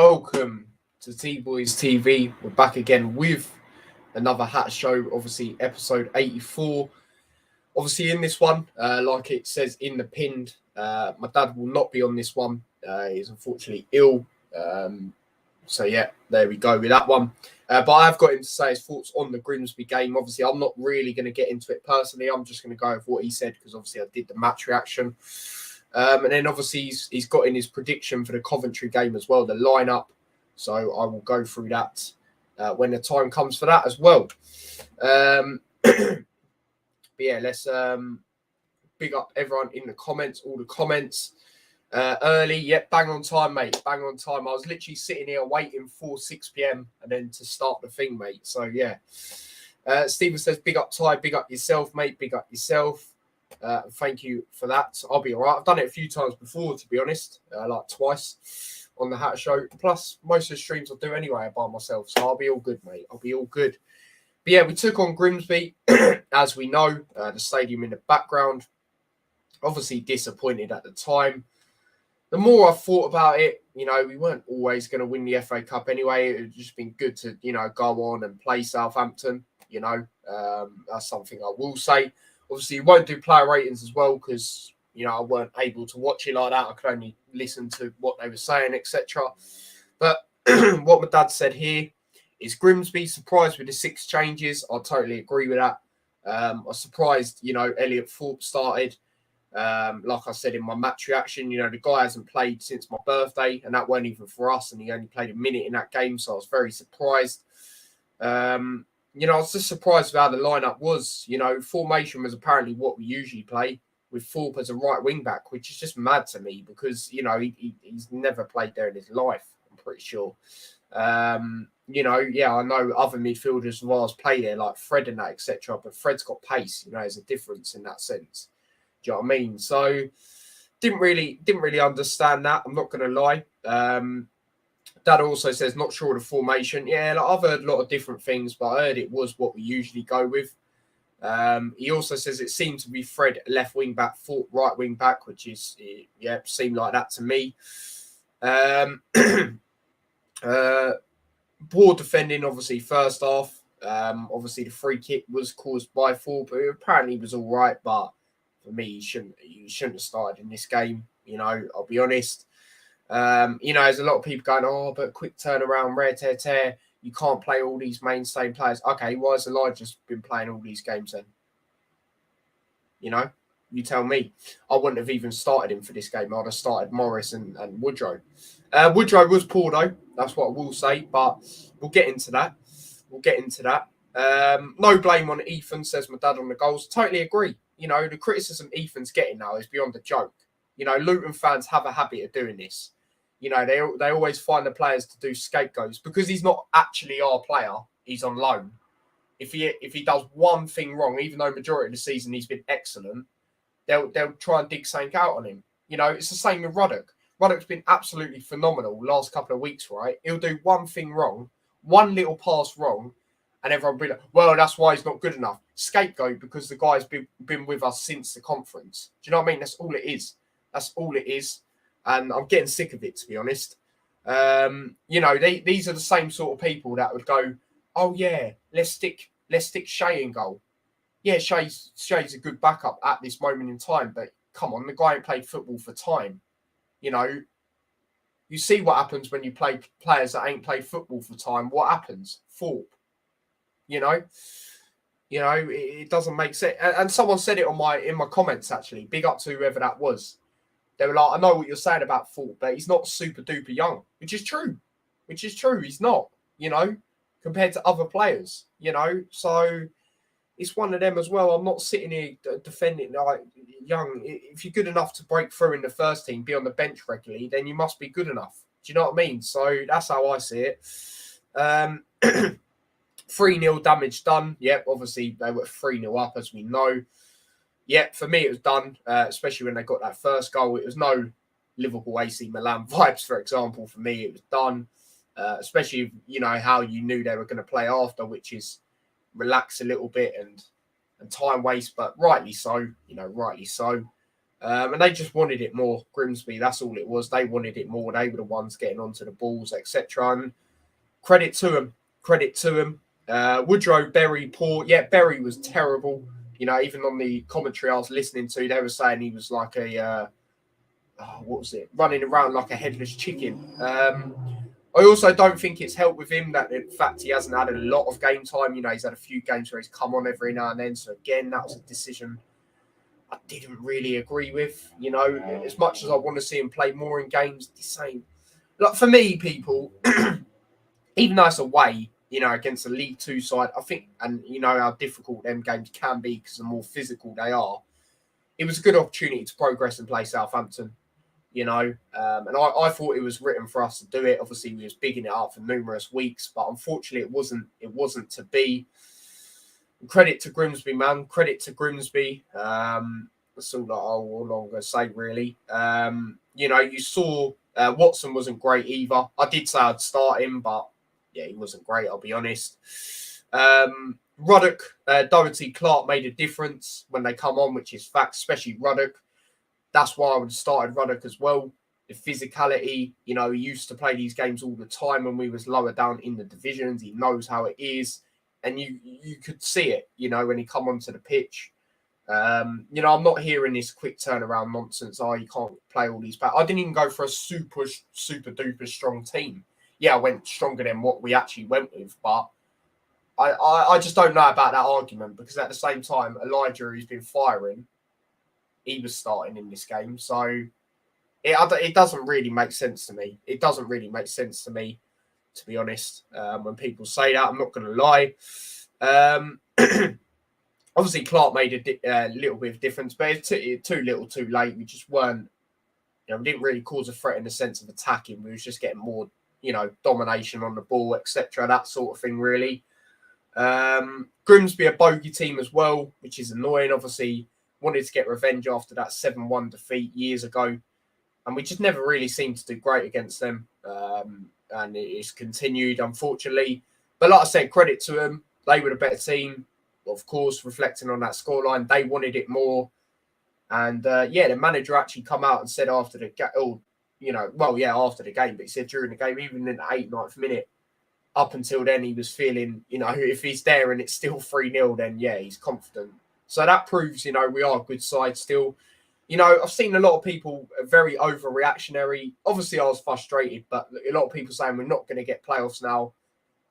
Welcome to T-Boys TV. We're back again with another Hat Show, obviously episode 84. Obviously in this one, like it says in the pinned, my dad will not be on this one. He's unfortunately ill. So yeah, there we go with that one. But I've got him to say his thoughts on the Grimsby game. Obviously, I'm not really going to get into it personally. I'm just going to go with what he said because obviously I did the match reaction. And then obviously he's got in his prediction for the Coventry game as well, the lineup. So I will go through that when the time comes for that as well. But yeah, let's big up everyone in the comments, all the comments. Early, yep, bang on time, mate. Bang on time. I was literally sitting here waiting for 6 p.m. and then to start the thing, mate. So yeah. Stephen says, big up Ty, big up yourself, mate. Big up yourself. Thank you for that. I'll be all right. I've done it a few times before, to be honest, like twice on the Hat Show. Plus, most of the streams I do anyway by myself, so I'll be all good, mate. I'll be all good. But yeah, we took on Grimsby, as we know, the stadium in the background. Obviously disappointed at the time. The more I thought about it, we weren't always going to win the FA Cup anyway. It would just been good to, go on and play Southampton. That's something I will say. Obviously, we won't do player ratings as well because, I weren't able to watch it like that. I could only listen to what they were saying, etc. But what my dad said here is Grimsby surprised with the 6 changes. I totally agree with that. I was surprised, Elliot Thorpe started. Like I said in my match reaction, the guy hasn't played since my birthday, and that weren't even for us, and he only played a minute in that game, so I was very surprised. I was just surprised with how the lineup was. Formation was apparently what we usually play with Thorpe as a right wing back, which is just mad to me because, he's never played there in his life, I'm pretty sure. I know other midfielders as well as play there, like Fred and that, etc. But Fred's got pace, there's a difference in that sense. Do you know what I mean? So didn't really understand that. I'm not going to lie. Dad also says not sure of the formation. Yeah, I've heard a lot of different things, but I heard it was what we usually go with. He also says it seemed to be Fred left wing back, Thorpe right wing back, which is seemed like that to me. Poor defending, obviously first half. Obviously the free kick was caused by Thorpe. Apparently he was all right, but for me, he shouldn't have started in this game. I'll be honest. There's a lot of people going, oh, but quick turnaround, rare tear. You can't play all these mainstay players. Okay, why has Elijah's been playing all these games then? You tell me. I wouldn't have even started him for this game. I'd have started Morris and Woodrow. Woodrow was poor, though. That's what I will say, but we'll get into that. No blame on Ethan, says my dad on the goals. Totally agree. The criticism Ethan's getting now is beyond a joke. Luton fans have a habit of doing this. They always find the players to do scapegoats because he's not actually our player. He's on loan. If he does one thing wrong, even though majority of the season he's been excellent, they'll try and dig something out on him. It's the same with Ruddock. Ruddock's been absolutely phenomenal last couple of weeks, right? He'll do one thing wrong, one little pass wrong, and everyone will be like, well, that's why he's not good enough. Scapegoat because the guy's been with us since the conference. Do you know what I mean? That's all it is. And I'm getting sick of it, to be honest. These are the same sort of people that would go, oh, yeah, let's stick Shay in goal. Yeah, Shay's a good backup at this moment in time, but come on, the guy ain't played football for time. You see what happens when you play players that ain't played football for time. What happens? Thorpe. It doesn't make sense. And someone said it in my comments, actually. Big up to whoever that was. They were like, I know what you're saying about Thorpe, but he's not super duper young, which is true. He's not, compared to other players, So it's one of them as well. I'm not sitting here defending like young. If you're good enough to break through in the first team, be on the bench regularly, then you must be good enough. Do you know what I mean? So that's how I see it. 3-0 damage done. Yep, obviously they were 3-0 up, as we know. Yeah, for me it was done, especially when they got that first goal. It was no Liverpool AC Milan vibes, for example. For me, it was done, especially, how you knew they were going to play after, which is relax a little bit and time waste, but rightly so, rightly so. And they just wanted it more. Grimsby, that's all it was. They wanted it more. They were the ones getting onto the balls, etc. And credit to them. Credit to them. Woodrow, Berry, poor. Yeah, Berry was terrible. Even on the commentary I was listening to, they were saying he was like what was it? Running around like a headless chicken. I also don't think it's helped with him that, in fact, he hasn't had a lot of game time. He's had a few games where he's come on every now and then. So, again, that was a decision I didn't really agree with. As much as I want to see him play more in games, the same. Like, for me, people, even though it's away, against a League Two side, I think, and how difficult them games can be because the more physical they are, it was a good opportunity to progress and play Southampton. And I thought it was written for us to do it. Obviously, we was bigging it up for numerous weeks, but unfortunately, it wasn't to be. Credit to Grimsby, man. Credit to Grimsby. That's all that I'm going to say, really. You saw Watson wasn't great either. I did say I'd start him, but yeah, he wasn't great, I'll be honest. Ruddock, Doherty, Clark made a difference when they come on, which is fact, especially Ruddock. That's why I would have started Ruddock as well. The physicality, he used to play these games all the time when we was lower down in the divisions. He knows how it is. And you could see it, when he come onto the pitch. I'm not hearing this quick turnaround nonsense. You can't play all these back. I didn't even go for a super, super duper strong team. Yeah, I went stronger than what we actually went with, but I just don't know about that argument because at the same time, Elijah, who's been firing, he was starting in this game. So it doesn't really make sense to me. It doesn't really make sense to me, to be honest. When people say that, I'm not going to lie. Obviously, Clark made a little bit of difference, but it's too little, too late. We just weren't, we didn't really cause a threat in the sense of attacking. We was just getting more, domination on the ball, etc. That sort of thing, really. Grimsby, a bogey team as well, which is annoying. Obviously, wanted to get revenge after that 7-1 defeat years ago. And we just never really seemed to do great against them. And it's continued, unfortunately. But like I said, credit to them. They were the better team. Of course, reflecting on that scoreline, they wanted it more. And, the manager actually come out and said after the game, after the game, but he said during the game, even in the 8th, 9th minute, up until then, he was feeling, if he's there and it's still 3-0, then, yeah, he's confident. So that proves, we are a good side still. I've seen a lot of people very overreactionary. Obviously, I was frustrated, but a lot of people saying we're not going to get playoffs now,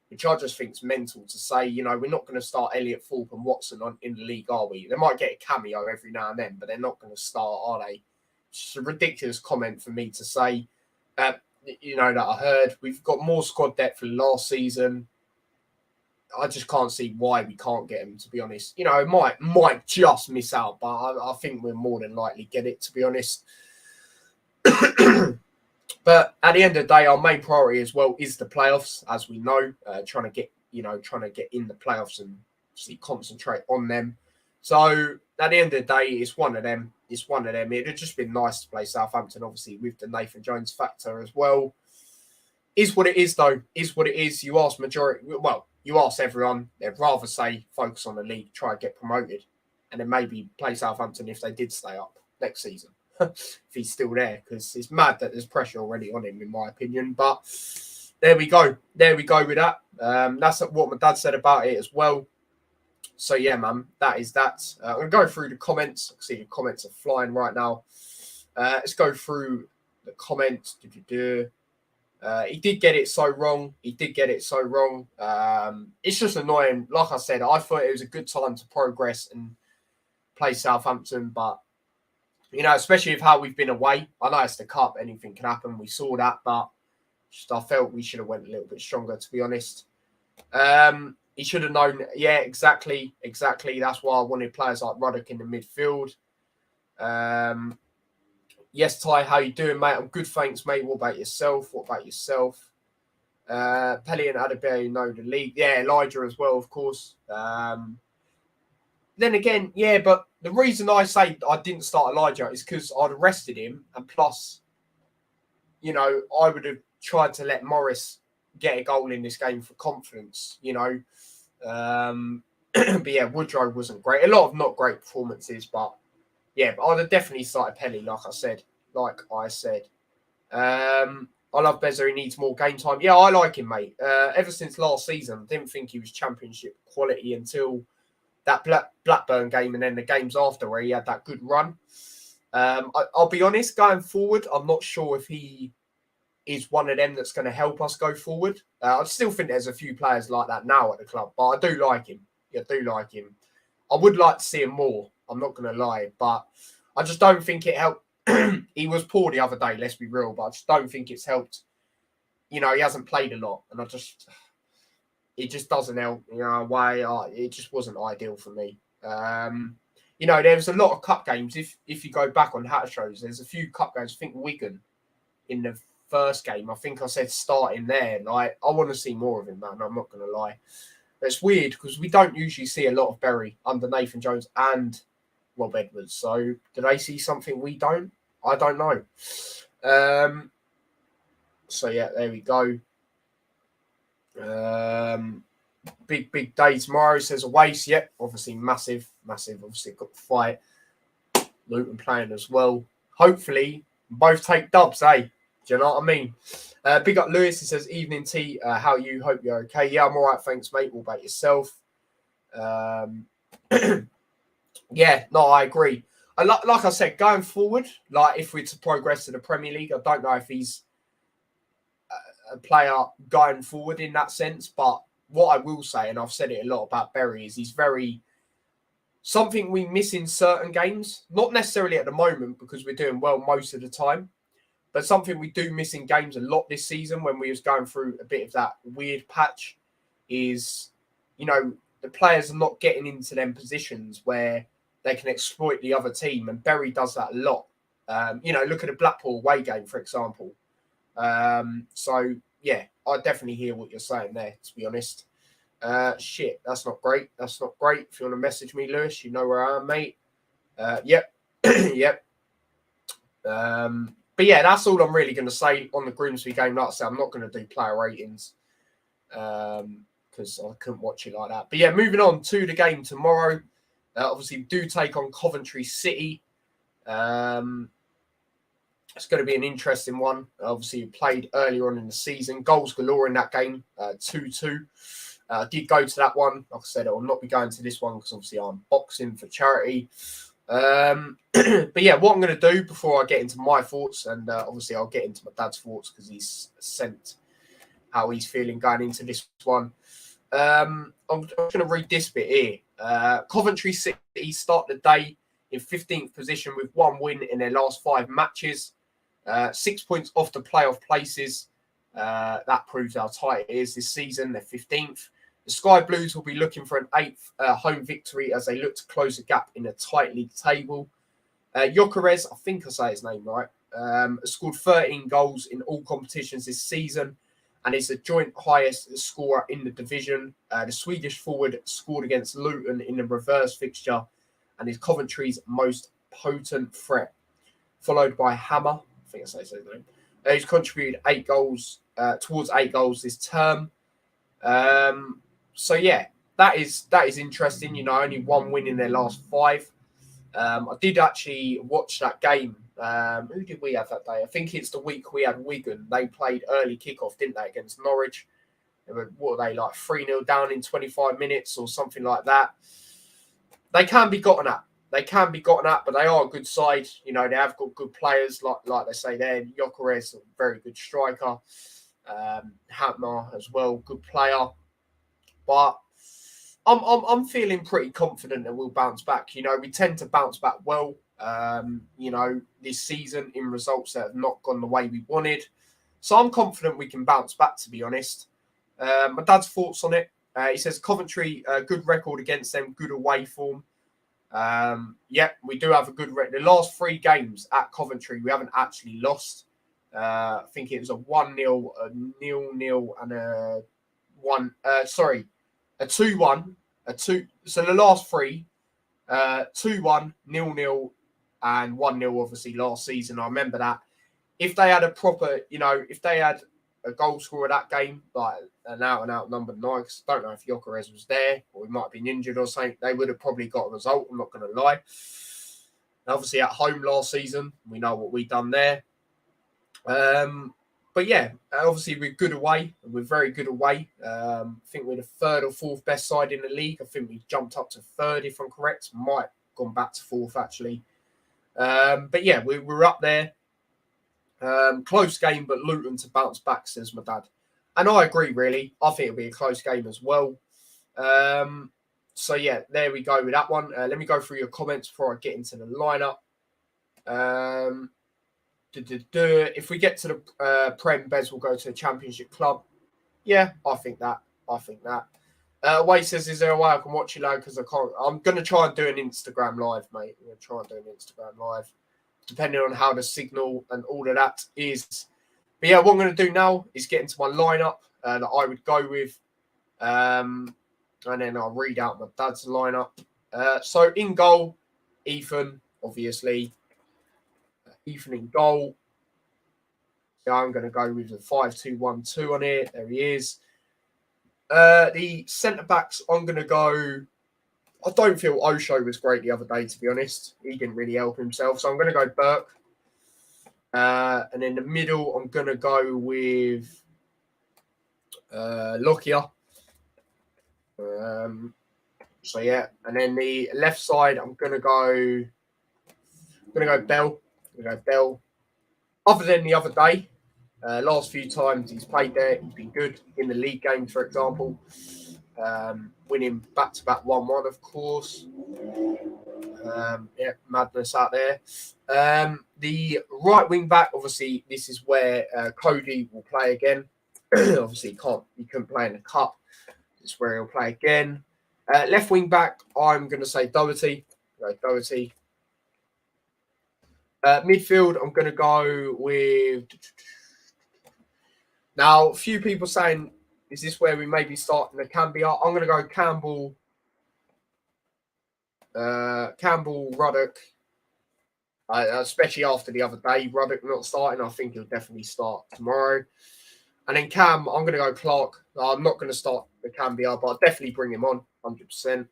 which I just think is mental to say, we're not going to start Elliott, Thorpe and Watson in the league, are we? They might get a cameo every now and then, but they're not going to start, are they? It's a ridiculous comment for me to say, that I heard. We've got more squad depth than last season. I just can't see why we can't get him, to be honest. Might just miss out, but I think we're more than likely get it, to be honest. But at the end of the day, our main priority as well is the playoffs, as we know. Trying to get in the playoffs and see concentrate on them. So at the end of the day, it's one of them. It'd have just been nice to play Southampton, obviously, with the Nathan Jones factor as well. Is what it is, though. Is what it is. You ask you ask everyone, they'd rather say focus on the league, try and get promoted, and then maybe play Southampton if they did stay up next season, if he's still there, because it's mad that there's pressure already on him, in my opinion. But there we go. There we go with that. That's what my dad said about it as well. So, yeah, man, that is that. I'm going to go through the comments. I can see the comments are flying right now. Let's go through the comments. He did get it so wrong. It's just annoying. Like I said, I thought it was a good time to progress and play Southampton. But, especially with how we've been away. I know it's the cup. Anything can happen. We saw that. But I felt we should have went a little bit stronger, to be honest. He should have known. Yeah, exactly. That's why I wanted players like Ruddock in the midfield. Yes, Ty, how you doing, mate? I'm good, thanks, mate. What about yourself? Pelly and Adebayo know the league. Yeah, Elijah as well, of course. Then again, yeah, but the reason I say I didn't start Elijah is because I'd arrested him, and plus, I would have tried to let Morris get a goal in this game for confidence, But yeah, Woodrow wasn't great. A lot of not great performances, but yeah, but I'd have definitely started Pelly, like I said. I love Bezza. He needs more game time. Yeah, I like him, mate. Ever since last season, I didn't think he was championship quality until that Blackburn game and then the games after where he had that good run. I'll be honest, going forward, I'm not sure if he is one of them that's going to help us go forward. I still think there's a few players like that now at the club, but I do like him. Yeah, I do like him. I would like to see him more. I'm not going to lie, but I just don't think it helped. He was poor the other day, let's be real, but I just don't think it's helped. You know, he hasn't played a lot, and it just doesn't help. You know, it just wasn't ideal for me. You know, there was a lot of cup games. If you go back on Hat shows, there's a few cup games. I think Wigan in the first game, I think I said starting there. Like, I want to see more of him, man. I'm not going to lie. But it's weird because we don't usually see a lot of Berry under Nathan Jones and Rob Edwards. So, do they see something we don't? I don't know. So, yeah, there we go. Big day tomorrow, says a waste. Yep, obviously massive. Obviously got the fight. Luton playing as well. Hopefully, both take dubs, eh? Do you know what I mean? Big up Lewis. He says, evening T. How are you? Hope you're okay. Yeah, I'm all right. Thanks, mate. What about yourself? Yeah, no, I agree. Like I said, going forward, like if we're to progress to the Premier League, I don't know if he's a player going forward in that sense. But what I will say, and I've said it a lot about Berry, is he's very something we miss in certain games. Not necessarily at the moment because we're doing well most of the time, but something we do miss in games a lot this season when we was going through a bit of that weird patch is, you know, the players are not getting into them positions where they can exploit the other team. And Berry does that a lot. You know, look at the Blackpool away game, for example. So, yeah, I definitely hear what you're saying there, to be honest. Shit, that's not great. That's not great. If you want to message me, Lewis, you know where I am, mate. Yep. Yep. But yeah, that's all I'm really going to say on the Grimsby game. Like I said, I'm not going to do player ratings because I couldn't watch it like that. But yeah, moving on to the game tomorrow. Obviously, we do take on Coventry City. It's going to be an interesting one. Obviously, we played earlier on in the season. Goals galore in that game, 2-2. I did go to that one. Like I said, I will not be going to this one because obviously I'm boxing for charity. But yeah, what I'm going to do before I get into my thoughts, and obviously I'll get into my dad's thoughts because he's sent how he's feeling going into this one. I'm going to read this bit here. Coventry City start the day in 15th position with one win in their last 5 matches. 6 points off the playoff places. That proves how tight it is this season. They're 15th. The Sky Blues will be looking for an 8th home victory as they look to close the gap in a tight league table. Gyökeres, I think I say his name right, scored 13 goals in all competitions this season and is the joint highest scorer in the division. The Swedish forward scored against Luton in the reverse fixture and is Coventry's most potent threat, followed by Hammer, I think I say his name, who's contributed 8 goals towards 8 goals this term. So yeah, that is interesting. You know, only one win in their last 5. I did actually watch that game. Who did we have that day? I think it's the week we had Wigan. They played early kickoff, didn't they, against Norwich? What were they, like 3-0 down in 25 minutes or something like that? They can be gotten at. But they are a good side. You know, they have got good players, like they say there. Gyökeres, a very good striker. Hammer as well, good player. But I'm feeling pretty confident that we'll bounce back. You know, we tend to bounce back well, you know, this season in results that have not gone the way we wanted. So I'm confident we can bounce back, to be honest. My dad's thoughts on it. He says Coventry, good record against them, good away form. Yeah, we do have a good record. The last 3 games at Coventry, we haven't actually lost. I think it was a 1-0, a 0-0, and a 2-1, a 2. So the last 3, 2-1, 0-0, and 1-0, obviously, last season. I remember that. If they had a proper, you know, if they had a goal scorer that game, like an out-and-out number 9, because I don't know if Gyökeres was there or he might have been injured or something, they would have probably got a result. I'm not going to lie. Obviously, at home last season, we know what we've done there. But yeah, obviously we're good away. We're very good away. I think we're the third or fourth best side in the league. I think we jumped up to third, if I'm correct. Might have gone back to fourth, actually. But yeah, we're up there. Close game, but Luton to bounce back, says my dad. And I agree, really. I think it'll be a close game as well. So yeah, there we go with that one. Let me go through your comments before I get into the lineup. If we get to the Prem, Bez will go to the Championship club. Yeah, I think that. Wade says, is there a way I can watch you live? Because I can't. I'm going to try and do an Instagram live, mate. I'm going to try and do an Instagram live, depending on how the signal and all of that is. But yeah, what I'm going to do now is get into my lineup that I would go with. And then I'll read out my dad's lineup. So in goal, Ethan, obviously. Ethan in goal. Yeah, I'm going to go with the 5-2-1-2 on it. There he is. The centre backs, I'm going to go. I don't feel Osho was great the other day, to be honest. He didn't really help himself. So I'm going to go Burke. And in the middle, I'm going to go with Lockyer. So yeah, and then the left side, I'm going to go Bell. Bell. Other than the other day, last few times he's played there, he's been good in the league games, for example. Winning back-to-back 1-1, of course. Yeah, madness out there. The right wing back, obviously, this is where Cody will play again. Obviously, he couldn't play in the cup. This is where he'll play again. Left wing back, I'm going to say Doherty. Doherty. Midfield, I'm going to go with. Now, a few people saying, is this where we maybe start in the Cambia? I'm going to go Campbell, Ruddock, especially after the other day. Ruddock not starting. I think he'll definitely start tomorrow. And then Cam, I'm going to go Clark. I'm not going to start the Cambia, but I'll definitely bring him on 100%.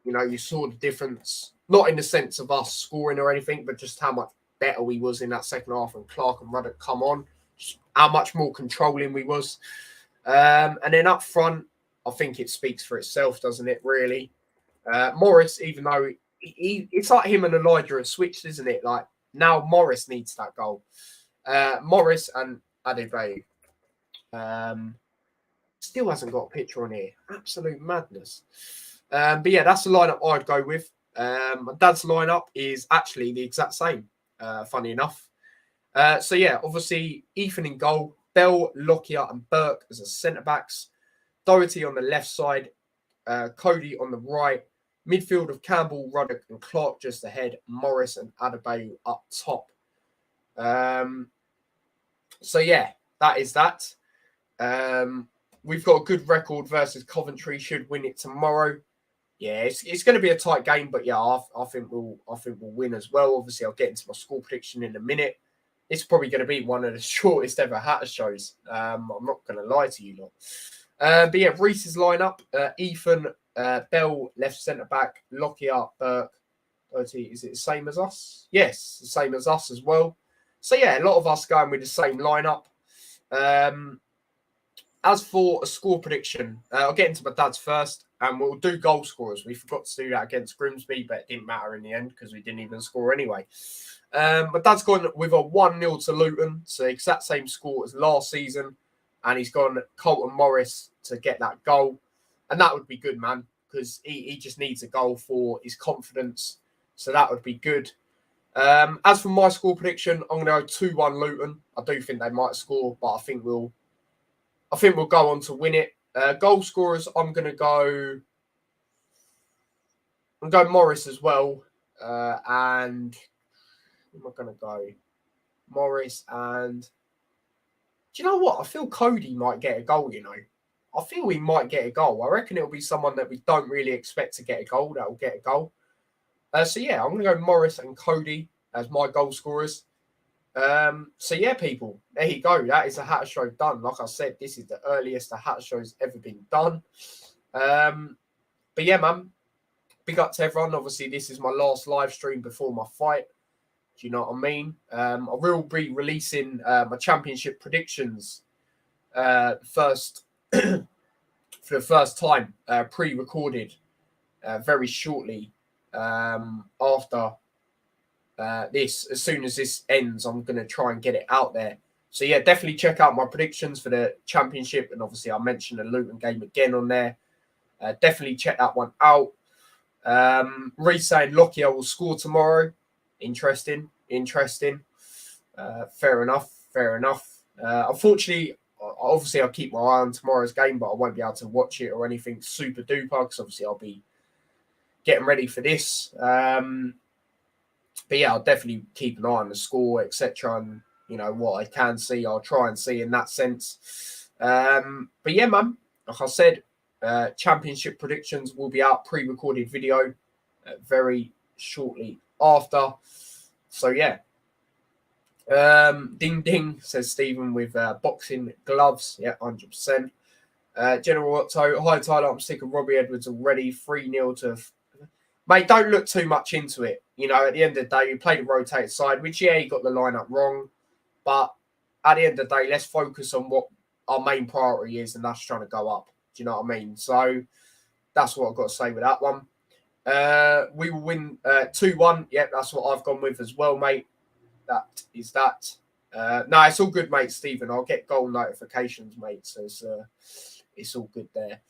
You saw the difference, not in the sense of us scoring or anything, but just how much better we was in that second half when Clark and Ruddock come on, how much more controlling we was. And then up front, I think it speaks for itself, doesn't it, really? Morris, even though it's like him and Elijah have switched, isn't it? Like, now Morris needs that goal. Morris and Adebayo. Still hasn't got a picture on here. Absolute madness. But yeah, that's the lineup I'd go with. My dad's lineup is actually the exact same, funny enough. So yeah, obviously, Ethan in goal, Bell, Lockyer and Burke as the centre-backs, Doherty on the left side, Cody on the right, midfield of Campbell, Ruddock and Clark just ahead, Morris and Adebayo up top. So yeah, that is that. We've got a good record versus Coventry. Should win it tomorrow. Yeah, it's going to be a tight game, but yeah, I think we'll win as well. Obviously, I'll get into my score prediction in a minute. It's probably going to be one of the shortest ever Hatter shows. I'm not going to lie to you lot. But yeah, Reese's lineup: Ethan, Bell, left centre back, Lockyer, Burke. Is it the same as us? Yes, the same as us as well. So yeah, a lot of us going with the same lineup. As for a score prediction, I'll get into my dad's first, and we'll do goal scorers. We forgot to do that against Grimsby, but it didn't matter in the end because we didn't even score anyway. My dad's gone with a 1-0 to Luton, so exact same score as last season, and he's gone Colton Morris to get that goal, and that would be good, man, because he just needs a goal for his confidence, so that would be good. As for my score prediction, I'm going to go 2-1 Luton. I do think they might score, but I think we'll go on to win it. Goal scorers, I'm going to go Morris as well. And who am I going to go? Morris and... Do you know what? I feel Cody might get a goal, I feel he might get a goal. I reckon it'll be someone that we don't really expect to get a goal that will get a goal. So yeah, I'm going to go Morris and Cody as my goal scorers. So yeah, people, there you go. That is a Hatter show done. Like I said, this is the earliest the Hatter show's ever been done. But yeah, man, big up to everyone. Obviously, this is my last live stream before my fight. Do you know what I mean? I will be releasing my championship predictions first for the first time, pre-recorded very shortly after this. As soon as this ends, I'm going to try and get it out there. So yeah, definitely check out my predictions for the championship. And obviously I mentioned the Luton game again on there. Definitely check that one out. Reece saying Lockyer will score tomorrow. Interesting. Fair enough. Unfortunately, obviously I'll keep my eye on tomorrow's game, but I won't be able to watch it or anything super duper because obviously I'll be getting ready for this. But yeah, I'll definitely keep an eye on the score, etc. And you know what I can see, I'll try and see in that sense. But yeah, man, like I said, championship predictions will be out, pre-recorded video very shortly after. So yeah. Ding ding, says Stephen with boxing gloves. Yeah, 100%. General Otto, hi Tyler, I'm sick of Robbie Edwards already. 3-0 to... Mate, don't look too much into it. You know, at the end of the day, we played a rotated side, which, yeah, he got the lineup wrong. But at the end of the day, let's focus on what our main priority is, and that's trying to go up. Do you know what I mean? So that's what I've got to say with that one. We will win 2-1. Yeah, that's what I've gone with as well, mate. That is that. No, it's all good, mate, Stephen. I'll get goal notifications, mate. So it's all good there.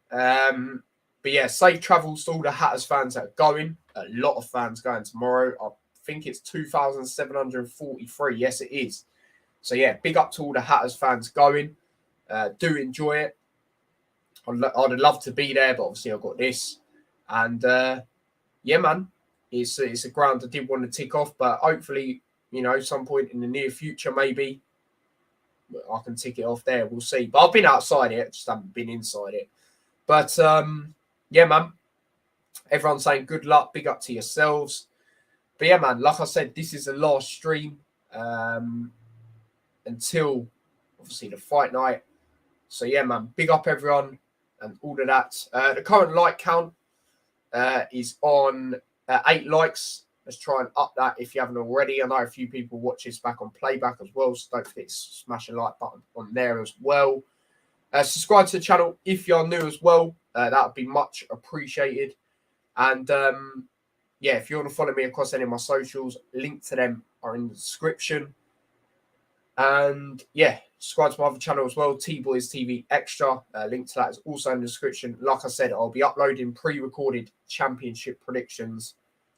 But yeah, safe travels to all the Hatters fans that are going. A lot of fans going tomorrow. I think it's 2,743. Yes, it is. So yeah, big up to all the Hatters fans going. Do enjoy it. I'd love to be there, but obviously I've got this. And yeah, man, it's a ground I did want to tick off, but hopefully, you know, some point in the near future, maybe I can tick it off there. We'll see. But I've been outside it, just haven't been inside it. But yeah, man, everyone's saying good luck. Big up to yourselves. But yeah, man, like I said, this is the last stream until obviously the fight night. So yeah, man, big up everyone and all of that. The current like count is on 8 likes. Let's try and up that if you haven't already. I know a few people watch this back on playback as well, so don't forget to smash a like button on there as well. Subscribe to the channel if you're new as well. That would be much appreciated. And yeah, if you want to follow me across any of my socials, link to them are in the description. And yeah, subscribe to my other channel as well, T-Boys TV Extra. Link to that is also in the description. Like I said, I'll be uploading pre-recorded championship predictions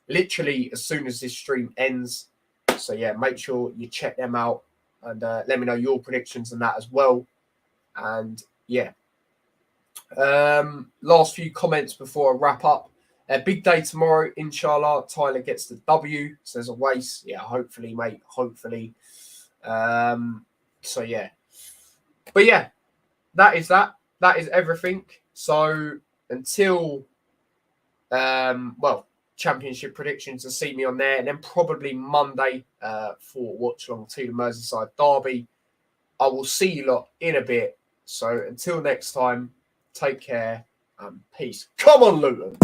literally as soon as this stream ends. So yeah, make sure you check them out and let me know your predictions and that as well. And yeah, last few comments before I wrap up. Big day tomorrow, inshallah. Tyler gets the W, says a waste. Yeah, hopefully, mate. Hopefully. So yeah, but yeah, that is everything. So until well, championship predictions, to see me on there, and then probably Monday for watch along to the Merseyside derby. I will see you lot in a bit. So until next time, take care and peace. Come on, Luton.